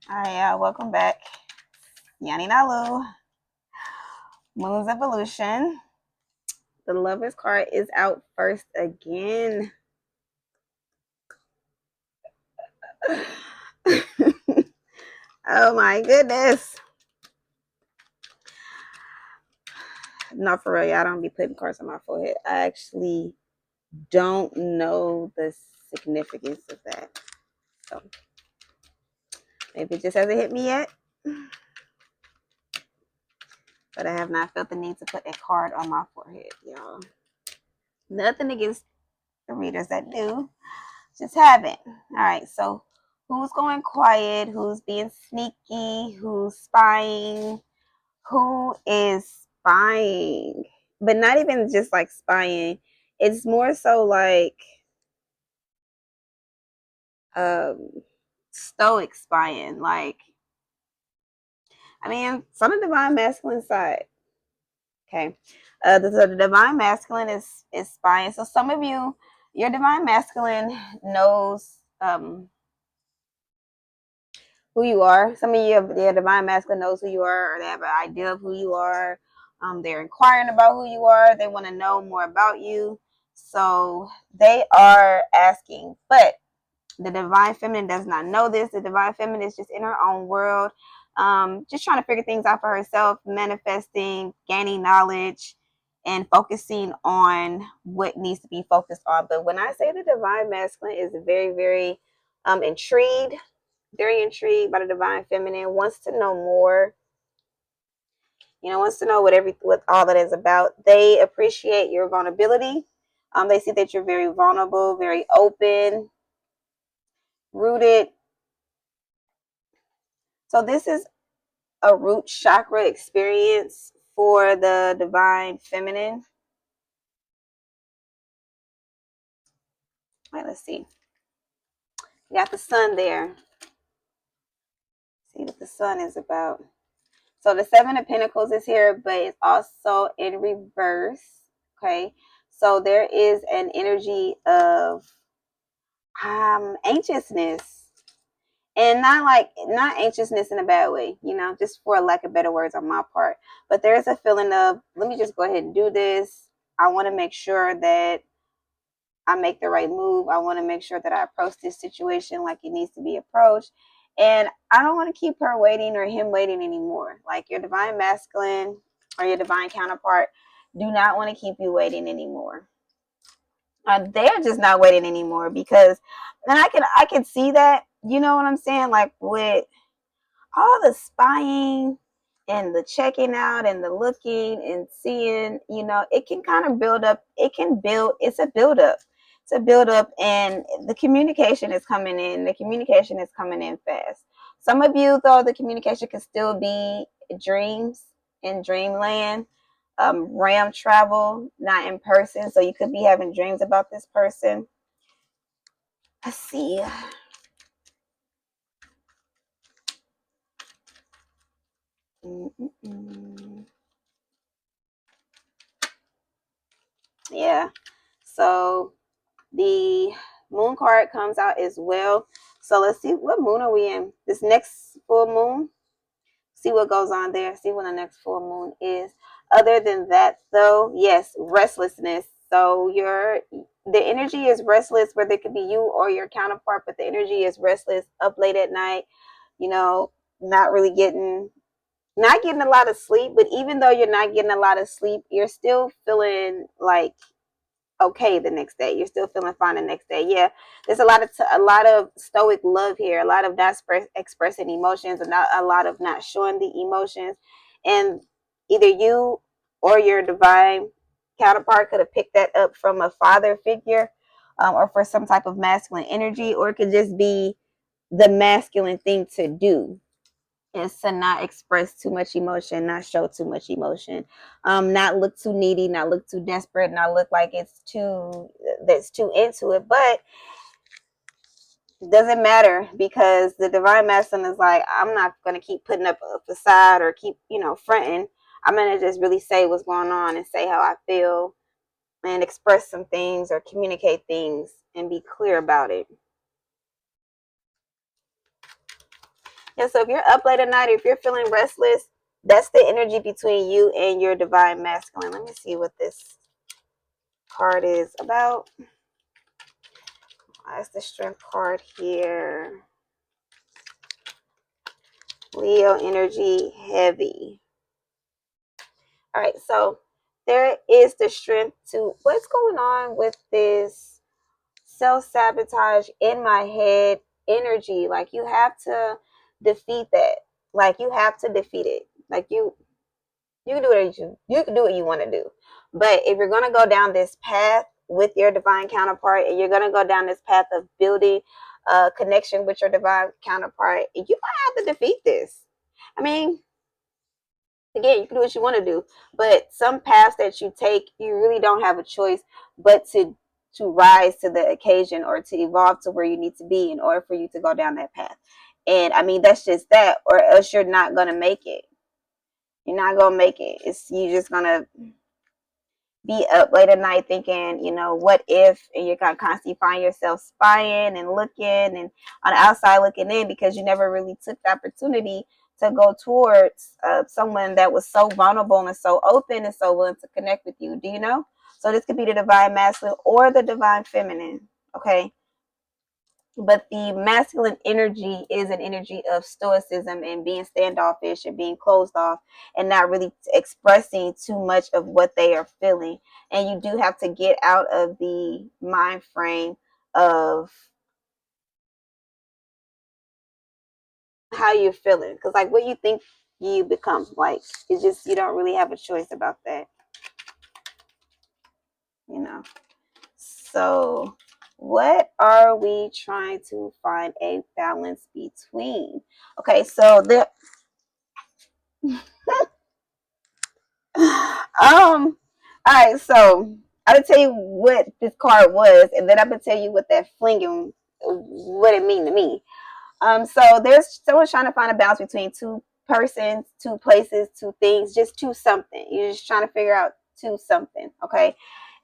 Hi, welcome back. Yani Nalu, Moon's Evolution. The Lover's card is out first again. Oh my goodness. No, for real, I don't be putting cards on my forehead. I actually don't know the significance of that. So maybe it just hasn't hit me yet. But I have not felt the need to put a card on my forehead, y'all. Nothing against the readers that do. Just haven't. All right, so who's going quiet? Who's being sneaky? Who's spying? Who is spying? But not even just like spying. It's more so like um stoic spying. Like, I mean, it's on the divine masculine side. Okay. The divine masculine is spying. So some of you, your divine masculine knows who you are. Some of you, your divine masculine knows who you are, or they have an idea of who you are. They're inquiring about who you are. They want to know more about you. So they are asking. But the divine feminine does not know this. The divine feminine is just in her own world, just trying to figure things out for herself, manifesting, gaining knowledge, and focusing on what needs to be focused on. But when I say the divine masculine is very, very intrigued, very intrigued by the divine feminine, wants to know more, wants to know what all that is about. They appreciate your vulnerability. They see that you're very vulnerable, very open, rooted. So this is a root chakra experience for the divine feminine. All right, let's see. You got the sun there. See what the sun is about. So the Seven of Pentacles is here, but it's also in reverse. Okay. So there is an energy of anxiousness. And not anxiousness in a bad way, just for lack of better words on my part. But there's a feeling of, let me just go ahead and do this. I want to make sure that I make the right move. I want to make sure that I approach this situation like it needs to be approached. And I don't want to keep her waiting or him waiting anymore. Like your divine masculine or your divine counterpart do not want to keep you waiting anymore. They're just not waiting anymore because, and I can see that, you know what I'm saying? Like with all the spying and the checking out and the looking and seeing, it can kind of build up. It's a build up. It's a build up, and the communication is coming in. The communication is coming in fast. Some of you, though, the communication can still be dreams in dreamland, RAM travel, not in person. So you could be having dreams about this person. Let's see. Mm-mm-mm. Yeah. So the moon card comes out as well. So let's see, what moon are we in? This next full moon. See what goes on there. See when the next full moon is. Other than that, though, yes, restlessness. So the energy is restless, whether it could be you or your counterpart, but the energy is restless, up late at night, you know, not really not getting a lot of sleep. But even though you're not getting a lot of sleep, you're still feeling like okay the next day. You're still feeling fine the next day. Yeah, there's a lot of stoic love here, a lot of not expressing emotions, and not a lot of not showing the emotions. And either you or your divine counterpart could have picked that up from a father figure, or for some type of masculine energy, or it could just be the masculine thing to do is to not express too much emotion, not show too much emotion, not look too needy, not look too desperate, not look like that's too into it. But it doesn't matter because the divine masculine is like, I'm not gonna keep putting up a facade or keep, fronting. I'm gonna just really say what's going on and say how I feel and express some things or communicate things and be clear about it. And so if you're up late at night, or if you're feeling restless, that's the energy between you and your divine masculine. Let me see what this card is about. That's the strength card here. Leo energy heavy. All right, so there is the strength to what's going on with this self-sabotage in my head energy. Like you have to defeat that. Like you have to defeat it. Like you can do what you can do what you want to do. But if you're gonna go down this path with your divine counterpart, and you're gonna go down this path of building a connection with your divine counterpart, you might have to defeat this. I mean, again, you can do what you want to do, but some paths that you take, you really don't have a choice but to rise to the occasion, or to evolve to where you need to be in order for you to go down that path. And I mean, that's just that, or else you're not gonna make it. You're not gonna make it. It's you just gonna be up late at night thinking, what if, and you're gonna constantly find yourself spying and looking and on the outside looking in, because you never really took the opportunity to go towards someone that was so vulnerable and so open and so willing to connect with you. Do you know? So this could be the divine masculine or the divine feminine. Okay. But the masculine energy is an energy of stoicism and being standoffish and being closed off and not really expressing too much of what they are feeling. And you do have to get out of the mind frame of how you're feeling. Because, like, what you think you become, like, it's just, you don't really have a choice about that, you know. So what are we trying to find a balance between? Okay, so there all right, so I'll tell you what this card was, and then I'm gonna tell you what that flinging, what it mean to me. So there's someone trying to find a balance between two persons, two places, two things, just two something. You're just trying to figure out two something, okay?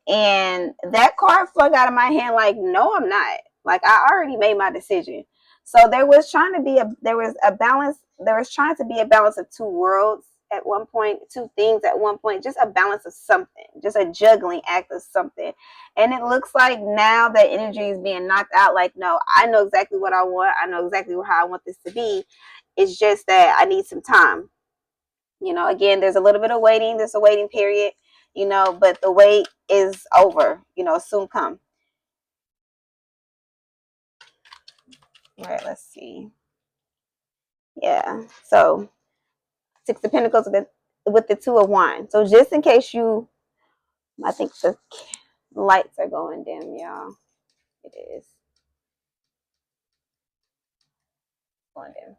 And that card flung out of my hand like, no, I'm not. Like I already made my decision. So there was a balance. There was trying to be a balance of two worlds at one point, two things at one point, just a balance of something, just a juggling act of something. And it looks like now that energy is being knocked out. Like, no, I know exactly what I want. I know exactly how I want this to be. It's just that I need some time. Again, there's a little bit of waiting. There's a waiting period, but the wait is over, soon come. All right, let's see. Yeah, so Six of Pentacles with the Two of Wands. So just in case I think the lights are going dim, y'all. It is going dim.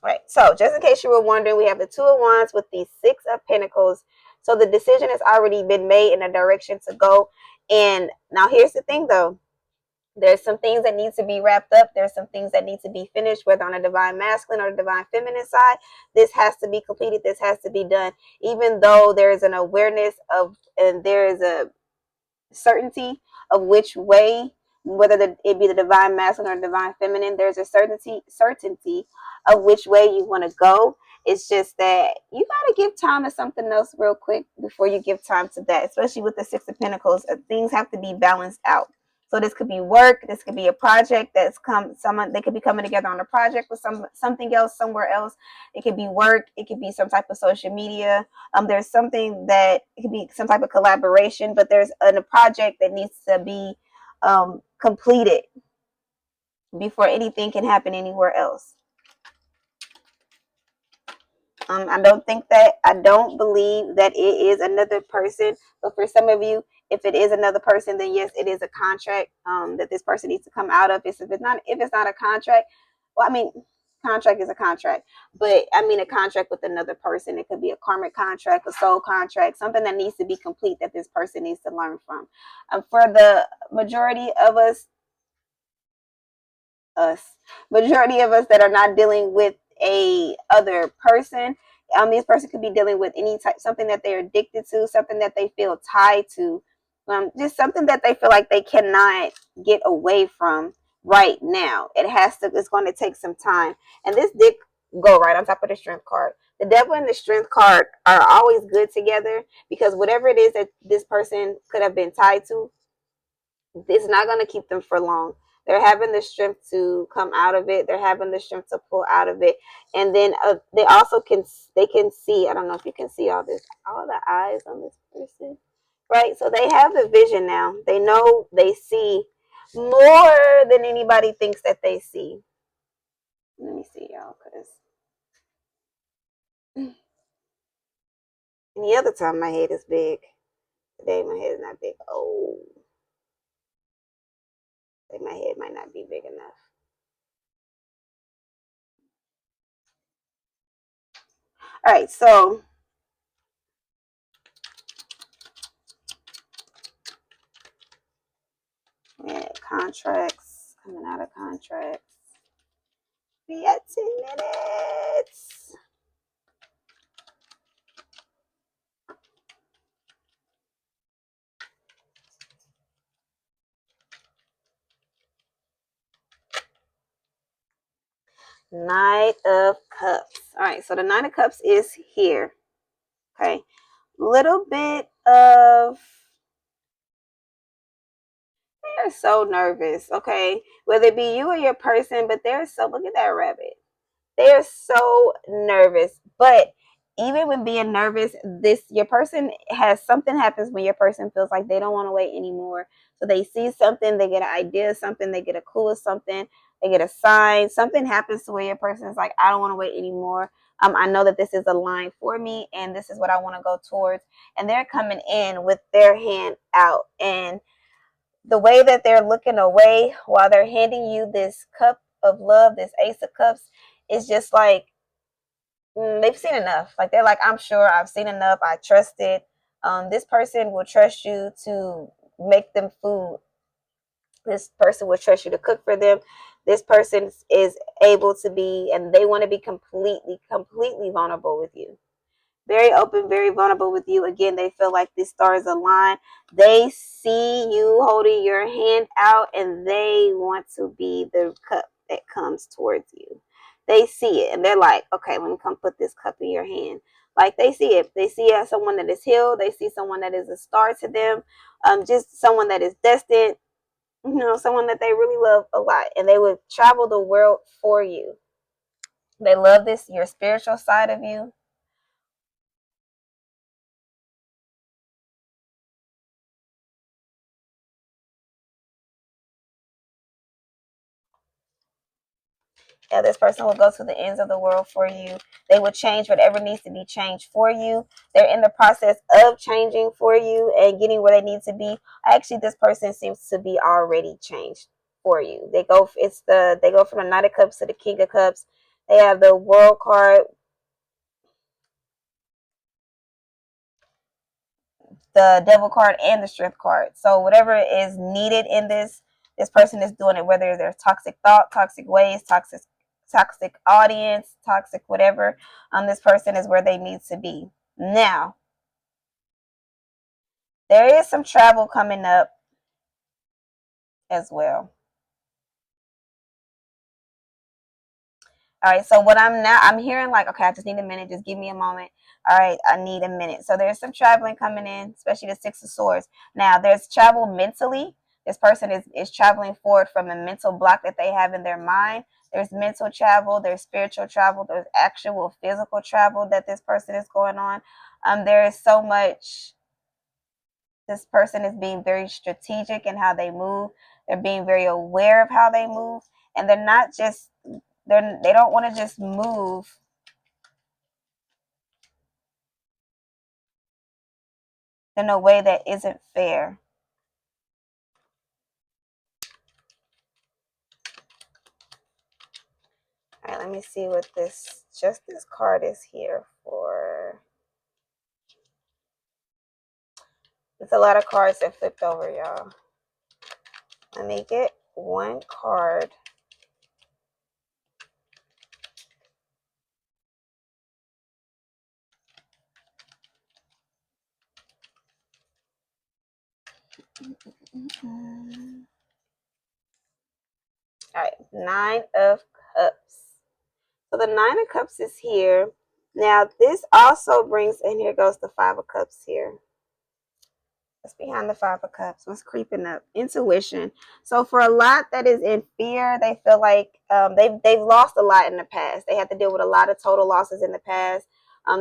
Right. So just in case you were wondering, we have the Two of Wands with the Six of Pentacles. So the decision has already been made in a direction to go. And now here's the thing, though. There's some things that need to be wrapped up. There's some things that need to be finished, whether on a divine masculine or divine feminine side. This has to be completed. This has to be done. Even though there is an awareness of, and there is a certainty of which way, whether it be the divine masculine or divine feminine, there's a certainty of which way you want to go. It's just that you got to give time to something else real quick before you give time to that, especially with the Six of Pentacles. Things have to be balanced out. So this could be work. This could be a project they could be coming together on a project with something else somewhere else. It could be work. It could be some type of social media. There's something that it could be some type of collaboration, but there's a project that needs to be completed before anything can happen anywhere else. I don't believe that it is another person, but for some of you, if it is another person, then yes, it is a contract that this person needs to come out of. If it's not a contract, well, I mean, contract is a contract, but I mean a contract with another person. It could be a karmic contract, a soul contract, something that needs to be complete that this person needs to learn from. For the majority of us that are not dealing with a other person, this person could be dealing with something that they're addicted to, something that they feel tied to, just something that they feel like they cannot get away from, right now. It's going to take some time. And this did go right on top of the strength card. The devil and the strength card are always good together, because whatever it is that this person could have been tied to, it's not going to keep them for long. They're having the strength to come out of it. They're having the strength to pull out of it. And then they also can see, I don't know if you can see all the eyes on this person, right? So they have the vision now. They know, they see more than anybody thinks that they see. Let me see, y'all, because any other time my head is big. Today my head is not big. Oh, my head might not be big enough. All right, so yeah, contracts, coming out of contracts. We at 10 minutes. Knight of Cups. All right, so the Knight of Cups is here. Okay, little bit of, they're so nervous. Okay, whether it be you or your person, but they're so, look at that rabbit. They're so nervous. But even with being nervous, your person has something happens when your person feels like they don't want to wait anymore. So they see something, they get an idea of something, they get a clue of something, they get a sign, something happens to where your person is like, I don't want to wait anymore. I know that this is a line for me and this is what I want to go towards. And they're coming in with their hand out, and the way that they're looking away while they're handing you this cup of love, this Ace of Cups, is just like, they've seen enough. Like, they're like, I'm sure I've seen enough. I trust it. This person will trust you to make them food. This person will trust you to cook for them. This person is able to be, and they want to be completely vulnerable with you. Very open, very vulnerable with you. Again, they feel like the stars align. They see you holding your hand out, and they want to be the cup that comes towards you. They see it, and they're like, okay, let me come put this cup in your hand. Like, they see it. They see it as someone that is healed. They see someone that is a star to them. Just someone that is destined. Someone that they really love a lot, and they would travel the world for you. They love this, your spiritual side of you. Yeah, this person will go to the ends of the world for you. They will change whatever needs to be changed for you. They're in the process of changing for you and getting where they need to be. Actually, this person seems to be already changed for you. They go from the Knight of Cups to the King of Cups. They have the World card, the Devil card, and the Strength card. So whatever is needed in this person is doing it, whether they're toxic thought, toxic ways, toxic audience, toxic whatever. This person is where they need to be. Now, there is some travel coming up as well. All right, so what I'm hearing, like, okay, I just need a minute, just give me a moment. All right, I need a minute. So there's some traveling coming in, especially the Six of Swords. Now, there's travel mentally. This person is traveling forward from a mental block that they have in their mind. There's mental travel, there's spiritual travel, there's actual physical travel that this person is going on. There is so much. This person is being very strategic in how they move. They're being very aware of how they move, and they're not just they don't want to just move in a way that isn't fair. All right, let me see what this Justice card is here for. It's a lot of cards that flipped over, y'all. Let me get one card. All right, Nine of Cups. So the Nine of Cups is here. Now this also brings, and here goes the Five of Cups here. What's behind the Five of Cups? What's creeping up? Intuition. So for a lot that is in fear, they feel like they've lost a lot in the past. They had to deal with a lot of total losses in the past.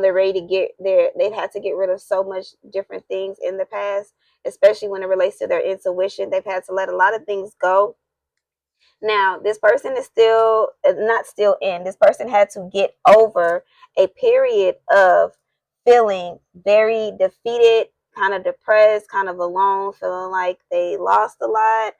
They're ready to get there. They've had to get rid of so much different things in the past, especially when it relates to their intuition. They've had to let a lot of things go. Now, this person is still not still in. This person had to get over a period of feeling very defeated, kind of depressed, kind of alone, feeling like they lost a lot,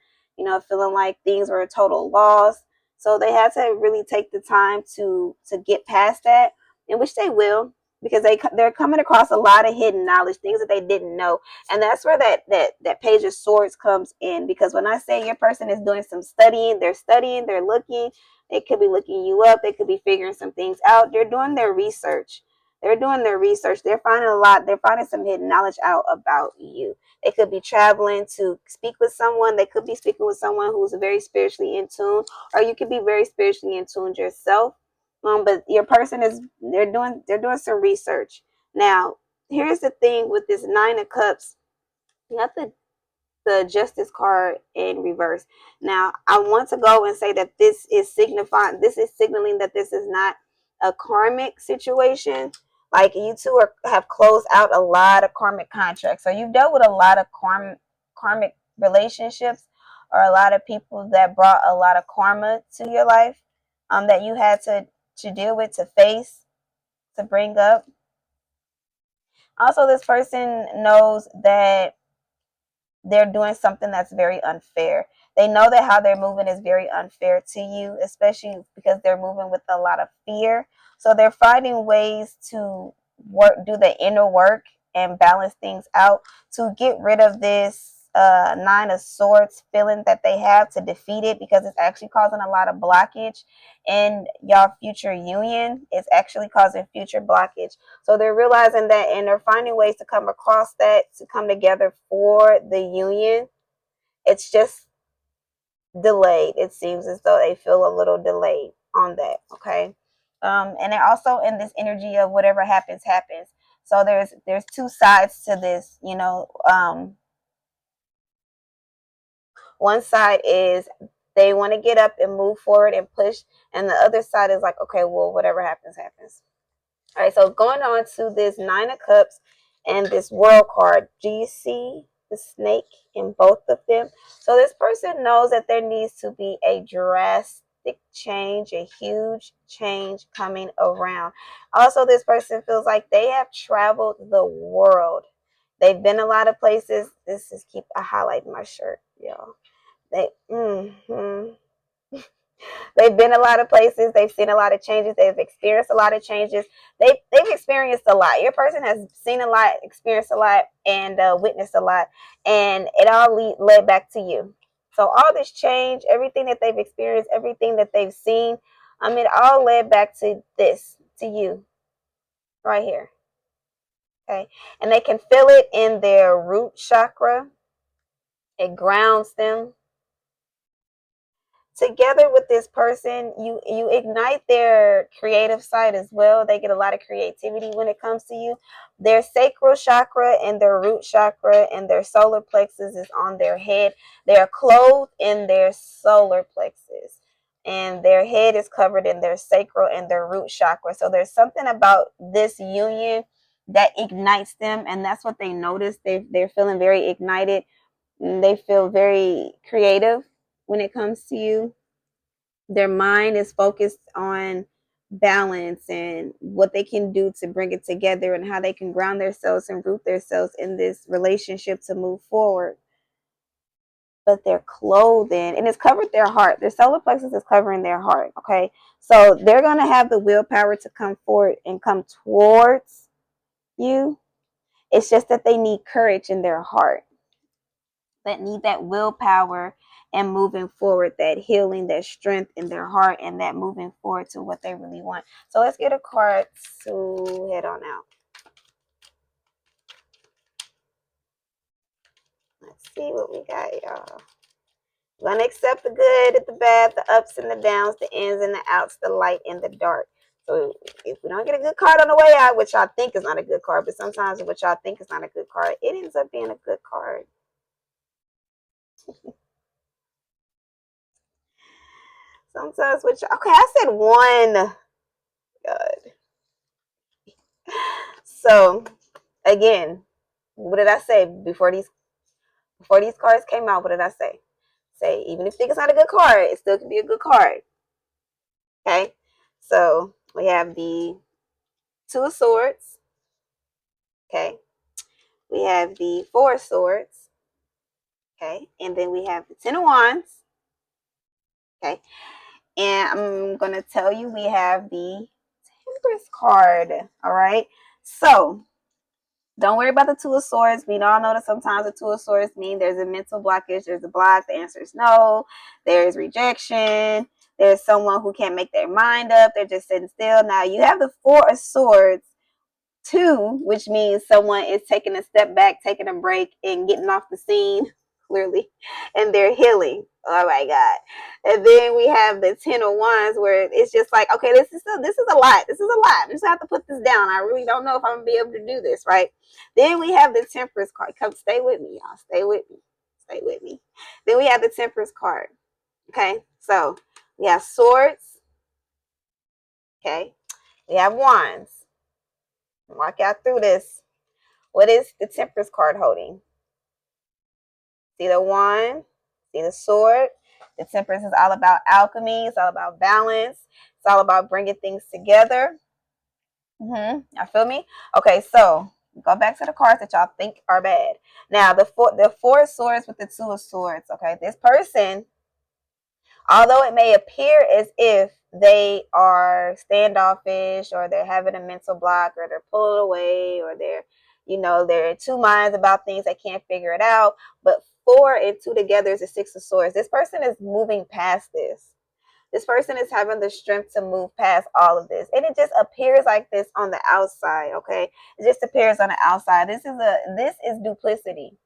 feeling like things were a total loss. So they had to really take the time to get past that, in which they will, because they're coming across a lot of hidden knowledge, things that they didn't know. And that's where that Page of Swords comes in, because when I say your person is doing some studying, they're looking, they could be looking you up, they could be figuring some things out, they're doing their research. They're finding a lot, they're finding some hidden knowledge out about you. They could be traveling to speak with someone, they could be speaking with someone who's very spiritually in tune, or you could be very spiritually in tune yourself. But your person they're doing some research. Now, here's the thing with this Nine of Cups. You have the Justice card in reverse. Now, I want to go and say that this is signaling that this is not a karmic situation. Like, you two have closed out a lot of karmic contracts. So you've dealt with a lot of karmic relationships, or a lot of people that brought a lot of karma to your life, that you had to deal with, to face, to bring up. Also, this person knows that they're doing something that's very unfair. They know that how they're moving is very unfair to you, especially because they're moving with a lot of fear. So they're finding ways to do the inner work and balance things out to get rid of this Nine of Swords feeling that they have, to defeat it, because it's actually causing a lot of blockage in y'all future union. It's actually causing future blockage. So they're realizing that, and they're finding ways to come across that, to come together for the union. It's just delayed. It seems as though they feel a little delayed on that. Okay. And they're also in this energy of whatever happens, happens. So there's two sides to this, one side is they want to get up and move forward and push, and the other side is like, okay, well, whatever happens, happens. All right, so going on to this Nine of Cups and this World card, do you see the snake in both of them? So this person knows that there needs to be a drastic change, a huge change coming around. Also, this person feels like they have traveled the world. They've been a lot of places. This is keep I highlight my shirt, y'all. They've been a lot of places. They've seen a lot of changes. They've experienced a lot of changes. They've experienced a lot. Your person has seen a lot, experienced a lot, and witnessed a lot, and it all led back to you. So all this change, everything that they've experienced, everything that they've seen, it all led back to this, to you, right here. Okay, and they can feel it in their root chakra. It grounds them. Together with this person, you ignite their creative side as well. They get a lot of creativity when it comes to you. Their sacral chakra and their root chakra and their solar plexus is on their head. They are clothed in their solar plexus, and their head is covered in their sacral and their root chakra. So there's something about this union that ignites them, and that's what they notice. They're feeling very ignited. They feel very creative when it comes to you. Their mind is focused on balance and what they can do to bring it together, and how they can ground themselves and root themselves in this relationship to move forward. But their clothing, and it's covered their heart. Their solar plexus is covering their heart. Okay. So they're going to have the willpower to come forward and come towards you. It's just that they need courage in their heart, that need that willpower and moving forward, that healing, that strength in their heart, and that moving forward to what they really want. So let's get a card to head on out. Let's see what we got, y'all. We're gonna accept the good and the bad, the ups and the downs, the ins and the outs, the light and the dark. So if we don't get a good card on the way out, which I think is not a good card, but sometimes what y'all think is not a good card, it ends up being a good card. Sometimes what okay, I said one. God. So again, what did I say before these cards came out? What did I say? Say even if you think it's not a good card, it still can be a good card. Okay, so we have the Two of Swords. Okay, we have the Four of Swords. Okay, and then we have the Ten of Wands. Okay, and I'm gonna tell you we have the Temperance card. All right, so don't worry about the Two of Swords. We all know that sometimes the Two of Swords mean there's a mental blockage, there's a block. The answer is no. There's rejection. There's someone who can't make their mind up. They're just sitting still. Now you have the Four of Swords. Two, which means someone is taking a step back, taking a break, and getting off the scene, clearly, and they're healing. Oh my God. And then we have the Ten of Wands, where it's just like, okay, this is a lot. This is a lot. I just have to put this down. I really don't know if I'm gonna be able to do this, right? Then we have the Temperance card. Come, stay with me, y'all. Stay with me. Stay with me. Then we have the Temperance card. Okay, so we have swords. Okay, we have wands. Walk out through this. What is the Temperance card holding? See the wand? See the sword? The Temperance is all about alchemy. It's all about balance. It's all about bringing things together. Y'all feel me? Okay, so go back to the cards that y'all think are bad. Now, the Four of Swords with the Two of Swords. Okay, this person, although it may appear as if they are standoffish or they're having a mental block or they're pulling away or they're in two minds about things, they can't figure it out. But four and two together is a Six of Swords. This person is moving past this. This person is having the strength to move past all of this. And it just appears like this on the outside, okay? It just appears on the outside. This is duplicity.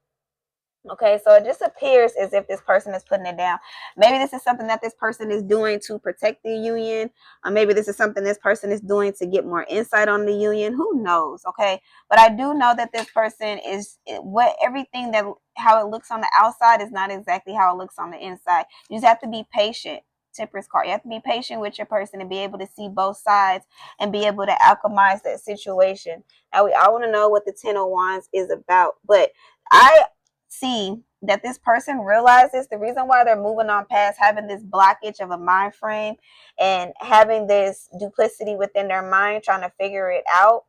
Okay, so it just appears as if this person is putting it down. Maybe this is something that this person is doing to protect the union. Or maybe this is something this person is doing to get more insight on the union. Who knows? Okay, but I do know that this person is everything that how it looks on the outside is not exactly how it looks on the inside. You just have to be patient. Temperance card. You have to be patient with your person and be able to see both sides and be able to alchemize that situation. Now, we all want to know what the Ten of Wands is about, but I see that this person realizes the reason why they're moving on past having this blockage of a mind frame and having this duplicity within their mind trying to figure it out.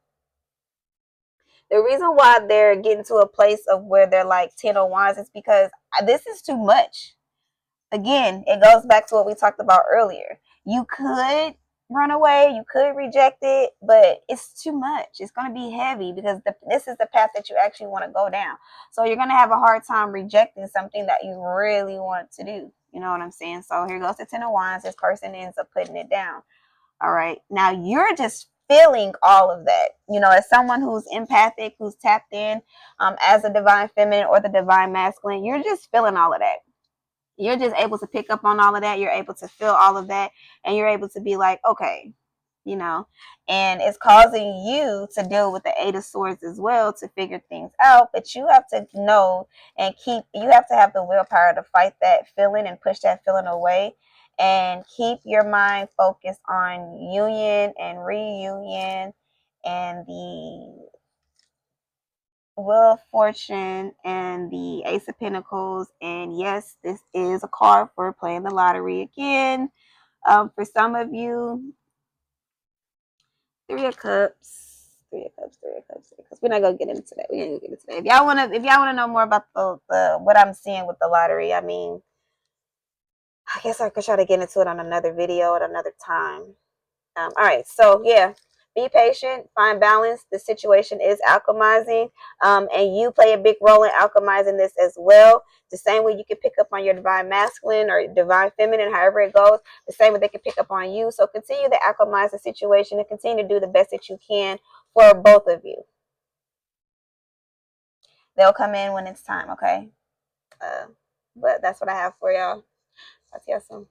The reason why they're getting to a place of where they're like Ten of Wands is because this is too much. Again, it goes back to what we talked about earlier. You could run away, you could reject it, but it's too much. It's going to be heavy because this is the path that you actually want to go down. So you're going to have a hard time rejecting something that you really want to do. You know what I'm saying? So here goes the Ten of Wands. This person ends up putting it down. All right. Now you're just feeling all of that. As someone who's empathic, who's tapped in as a divine feminine or the divine masculine, you're just feeling all of that. You're just able to pick up on all of that. You're able to feel all of that. And you're able to be like, okay, and it's causing you to deal with the Eight of Swords as well to figure things out. But you have to know and you have to have the willpower to fight that feeling and push that feeling away and keep your mind focused on union and reunion and the Wheel of Fortune and the Ace of Pentacles. And yes, this is a card for playing the lottery again. For some of you, Three of Cups. We're not gonna get into that. If y'all wanna know more about the what I'm seeing with the lottery, I mean, I guess I could try to get into it on another video at another time. All right, so yeah, be patient, find balance. The situation is alchemizing, and you play a big role in alchemizing this as well. The same way you can pick up on your divine masculine or divine feminine, however it goes, the same way they can pick up on you. So continue to alchemize the situation and continue to do the best that you can for both of you. They'll come in when it's time, okay? But that's what I have for y'all. Talk to y'all soon.